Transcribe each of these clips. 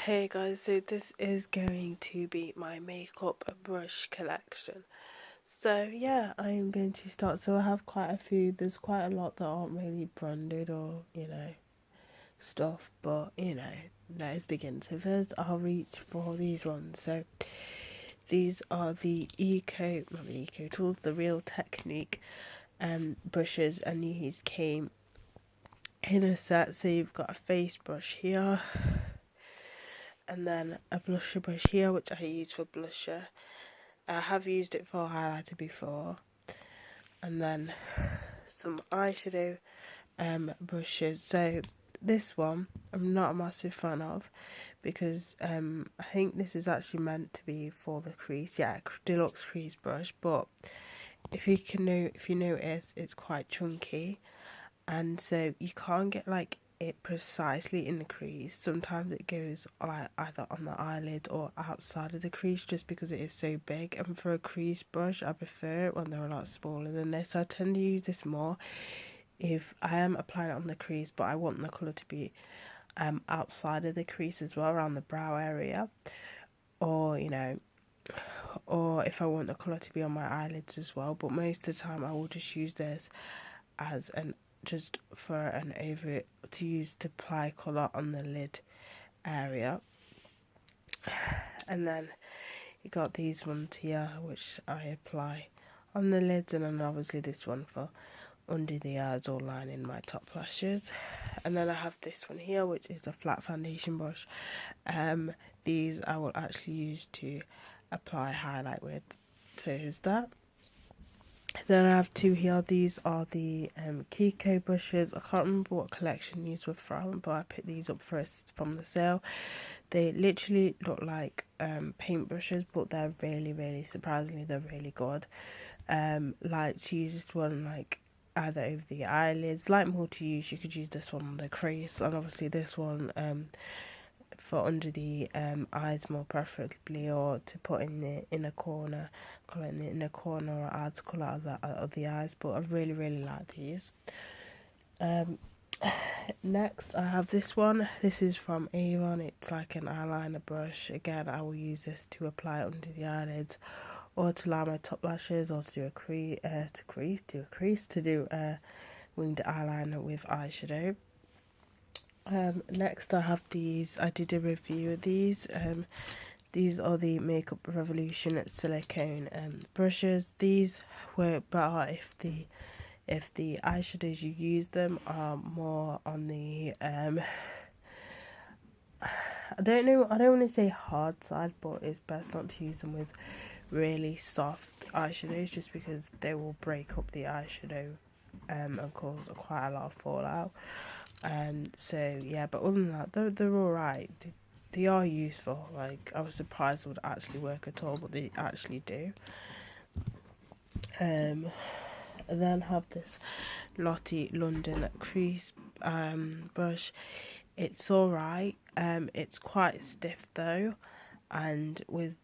Hey guys, so this is going to be my makeup brush collection. So yeah, I am going to start. So I have quite a few. There's quite a lot that aren't really branded or stuff, but let's begin. So first, I'll reach for these ones. So these are the not the Eco Tools, the Real Technique brushes, and these came in a set. So you've got a face brush here, and then a blusher brush here, which I use for blusher. I have used it for highlighter before, and then some eyeshadow brushes. So this one I'm not a massive fan of because I think this is actually meant to be for the crease. Yeah, deluxe crease brush, but if you notice, it's quite chunky, and so you can't get like it precisely in the crease. Sometimes it goes like either on the eyelid or outside of the crease just because it is so big, and for a crease brush I prefer it when they're a lot smaller than this. I tend to use this more if I am applying it on the crease but I want the colour to be outside of the crease as well, around the brow area, or or if I want the colour to be on my eyelids as well. But most of the time I will just use this as an just for an over to use to apply colour on the lid area. And then you got these ones here which I apply on the lids, and then obviously this one for under the eyes or lining my top lashes. And then I have this one here which is a flat foundation brush. These I will actually use to apply highlight with. So here's that. Then I have two here. These are the Kiko brushes. I can't remember what collection these were from, but I picked these up first from the sale. They literally look like paint brushes, but they're really surprisingly they're really good. Like to use this one like either over the eyelids, like more to use. You could use this one on the crease, and obviously this one for under the eyes more preferably, or to put in the inner corner, colour in the inner corner, or adds colour of the eyes. But I really like these. Next I have this one. This is from Avon. It's like an eyeliner brush. Again, I will use this to apply it under the eyelids, or to line my top lashes, or to do a crease, to do a winged eyeliner with eyeshadow. Next I have these. I did a review of these. These are the Makeup Revolution silicone brushes. These work better if the eyeshadows you use them are more on the I don't want to say hard side, but it's best not to use them with really soft eyeshadows just because they will break up the eyeshadow and cause quite a lot of fallout. So yeah, but other than that, they're alright. They are useful. Like, I was surprised they would actually work at all, but they actually do. And then have this Lottie London crease brush. It's alright. It's quite stiff though, and with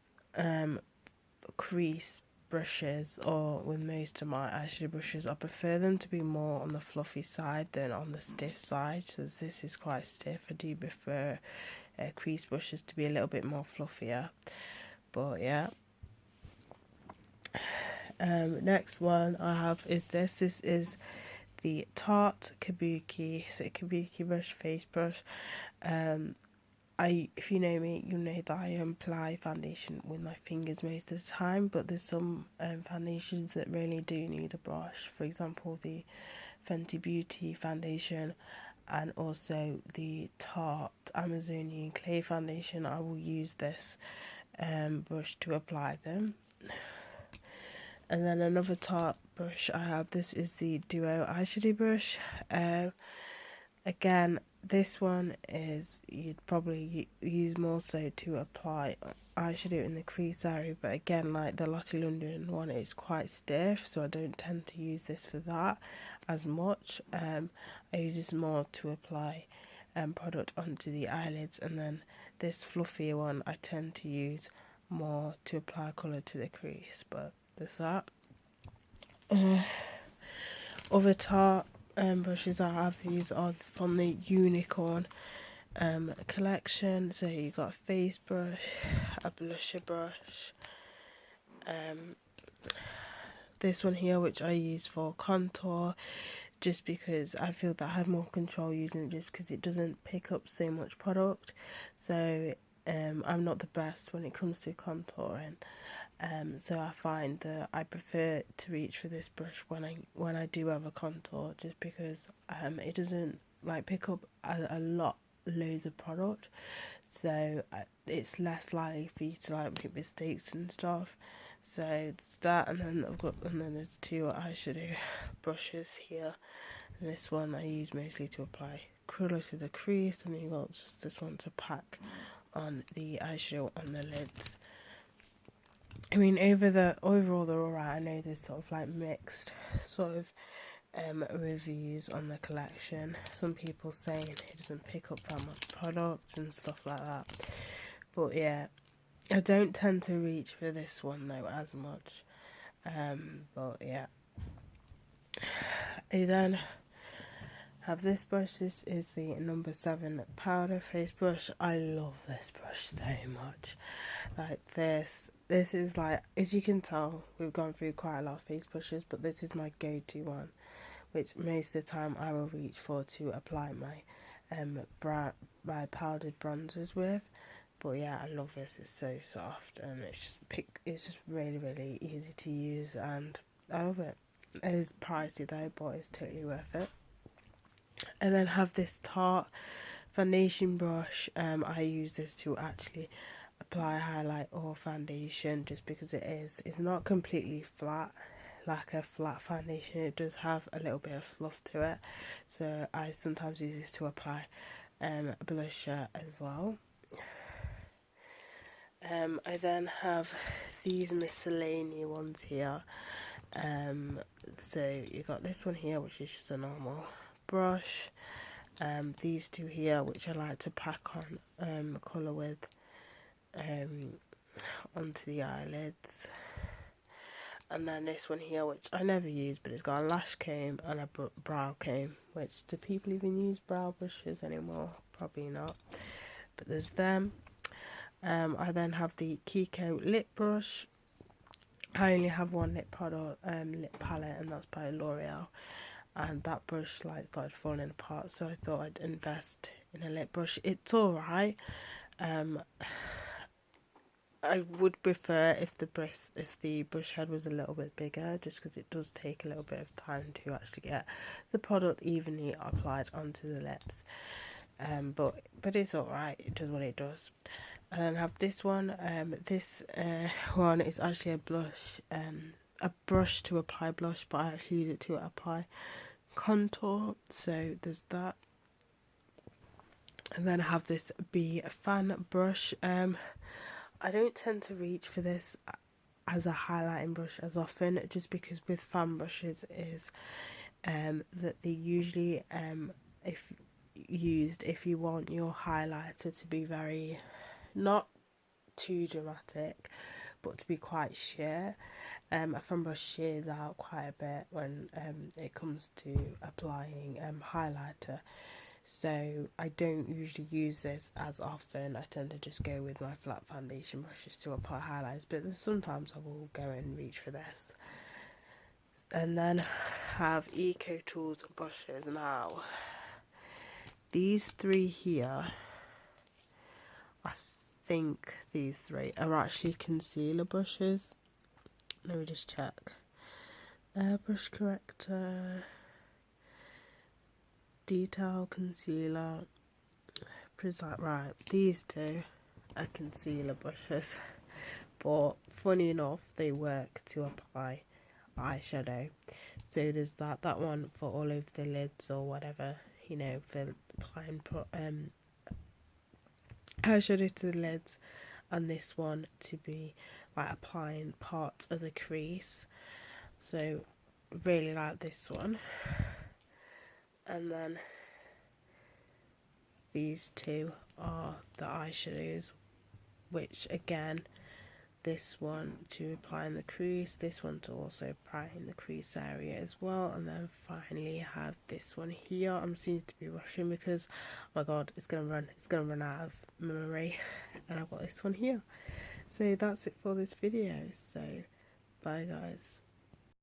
crease brushes, or with most of my eyeshadow brushes, I prefer them to be more on the fluffy side than on the stiff side. So this is quite stiff. I do prefer crease brushes to be a little bit more fluffier. But yeah. Next one I have is this. This is the Tarte Kabuki. So Kabuki brush, face brush. If you know me, you know that I apply foundation with my fingers most of the time, but there's some foundations that really do need a brush. For example, the Fenty Beauty foundation, and also the Tarte Amazonian Clay foundation. I will use this brush to apply them. And then another Tarte brush I have, this is the Duo eyeshadow brush. Again, this one is you'd probably use more so to apply eyeshadow in the crease area, but again, like the Lottie London one, it's quite stiff, so I don't tend to use this for that as much. I use this more to apply product onto the eyelids, and then this fluffier one I tend to use more to apply colour to the crease. But there's that. Other Tarte brushes I have, these are from the Unicorn collection. So you got a face brush, a blusher brush, this one here which I use for contour, just because I feel that I have more control using it, just because it doesn't pick up so much product. So I'm not the best when it comes to contouring. So I find that I prefer to reach for this brush when I do have a contour, just because it doesn't like pick up loads of product, so it's less likely for you to like make mistakes and stuff. So it's that, and then there's two eyeshadow brushes here. And this one I use mostly to apply colour to the crease, and then you got just this one to pack on the eyeshadow on the lids. I mean, overall they're alright. I know there's sort of like mixed sort of reviews on the collection. Some people saying it doesn't pick up that much product and stuff like that. But yeah, I don't tend to reach for this one though as much. But yeah. I then have this brush. This is the number 7 powder face brush. I love this brush so much. Like this is like, as you can tell, we've gone through quite a lot of face brushes, but this is my go-to one, which most of the time I will reach for to apply my my powdered bronzers with. But yeah, I love this. It's so soft, and it's just really, really easy to use, and I love it. It is pricey though, but it's totally worth it. And then have this Tarte foundation brush. I use this to actually apply highlight or foundation, just because it's not completely flat like a flat foundation. It does have a little bit of fluff to it, so I sometimes use this to apply blusher as well. I then have these miscellaneous ones here. So you got this one here, which is just a normal brush. These two here, which I like to pack on colour with onto the eyelids. And then this one here, which I never use, but it's got a lash comb and a brow comb. Which, do people even use brow brushes anymore? Probably not. But there's them. I then have the Kiko lip brush. I only have one lip palette, and that's by L'Oreal. And that brush started falling apart, so I thought I'd invest in a lip brush. It's alright. I would prefer if the brush head was a little bit bigger, just because it does take a little bit of time to actually get the product evenly applied onto the lips. But it's alright. It does what it does. And then I have this one. This one is actually a brush to apply blush, but I actually use it to apply contour. So there's that. And then I have this Be Fan brush. I don't tend to reach for this as a highlighting brush as often, just because with fan brushes is that they usually if you want your highlighter to be very, not too dramatic, but to be quite sheer. A fan brush shears out quite a bit when it comes to applying highlighter. So I don't usually use this as often. I tend to just go with my flat foundation brushes to apply highlights, but sometimes I will go and reach for this. And then have Eco Tools brushes. Now, these three here, I think these three are actually concealer brushes. Let me just check. Brush corrector, detail concealer, right, these two are concealer brushes, but funny enough they work to apply eyeshadow. So there's that one for all over the lids or whatever, for applying eyeshadow to the lids, and this one to be like applying parts of the crease. So really like this one. And then these two are the eyeshadows, which again this one to apply in the crease, this one to also apply in the crease area as well, and then finally have this one here. I'm seeming to be rushing because, oh my god, it's gonna run out of memory, and I've got this one here. So that's it for this video. So bye guys.